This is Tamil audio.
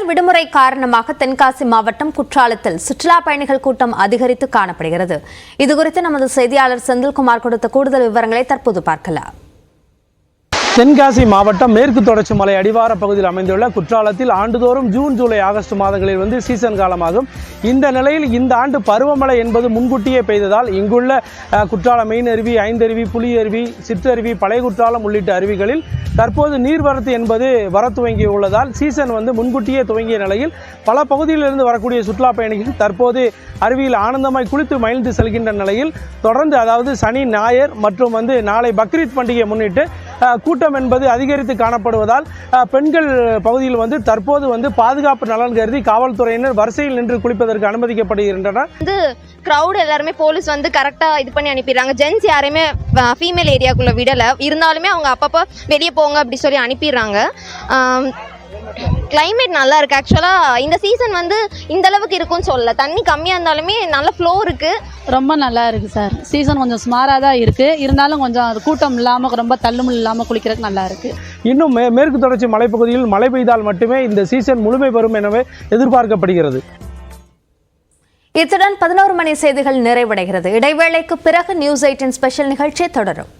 விடுமுறை காரணமாக தென்காசி மாவட்டம் குற்றாலத்தில் சுற்றுலா பயணிகள் கூட்டம் அதிகரித்து காணப்படுகிறது. இதுகுறித்து நமது செய்தியாளர் செந்தில்குமார் கொடுத்த கூடுதல் விவரங்களை தற்போது பார்க்கலாம். தென்காசி மாவட்டம் மேற்கு தொடர்ச்சி மலை அடிவார பகுதியில் அமைந்துள்ள குற்றாலத்தில் ஆண்டுதோறும் ஜூன், ஜூலை, ஆகஸ்ட் மாதங்களில் சீசன் காலமாகும். இந்த நிலையில் இந்த ஆண்டு பருவமழை என்பது முன்கூட்டியே பெய்ததால் இங்குள்ள குற்றாலம் மெயின் அருவி, ஐந்தருவி, புலி அருவி, சிற்றருவி, பழைய குற்றாலம் உள்ளிட்ட அருவிகளில் தற்போது நீர்வரத்து என்பது வர துவங்கியுள்ளதால் சீசன் முன்கூட்டியே துவங்கிய நிலையில் பல பகுதிகளிலிருந்து வரக்கூடிய சுற்றுலா பயணிகள் தற்போது அருவியில் ஆனந்தமாய் குளித்து மகிழ்ந்து செல்கின்ற நிலையில் தொடர்ந்து அதாவது சனி, ஞாயிறு மற்றும் நாளை பக்ரீத் பண்டிகையை முன்னிட்டு கூட்டம் என்பது அதிகரித்து காணப்படுவதால் பெண்கள் பகுதியில் தற்போது பாதுகாப்பு நலன் கருதி காவல்துறையினர் வரிசையில் நின்று குளிப்பதற்கு அனுமதிக்கப்படுகின்றனர். கிரௌட் எல்லாருமே போலீஸ் கரெக்டா இது பண்ணி அனுப்பிடுறாங்க. ஜென்ஸ் யாரையுமே ஃபீமேல் ஏரியாக்குள்ள விடல. இருந்தாலுமே அவங்க அப்பப்போ வெளியே போங்க அப்படி சொல்லி அனுப்பிடுறாங்க. கிளைமேட் நல்லா இருக்கு. ஆக்சுவலா இந்த சீசன் இந்த அளவுக்கு இருக்கும்னு சொல்லல. தண்ணி கம்மியா இருந்தாலுமே நல்ல ஃப்ளோ இருக்கு. ரொம்ப நல்லா இருக்கு சார். சீசன் கொஞ்சம் சுமாராக தான் இருக்கு. இருந்தாலும் கொஞ்சம் அது கூட்டம் இல்லாம ரொம்ப தள்ளுமுள் இல்லாம குளிக்கிறதுக்கு நல்லா இருக்கு. இன்னும் மேற்கு தொடர்ச்சி மலைப்பகுதியில் மழை பெய்தால் மட்டுமே இந்த சீசன் முழுமை பெறும் எனவே எதிர்பார்க்கப்படுகிறது. இத்துடன் 11 மணி செய்திகள் நிறைவடைகிறது. இடைவேளைக்கு பிறகு நியூஸ் 18 ஸ்பெஷல் நிகழ்ச்சி தொடரும்.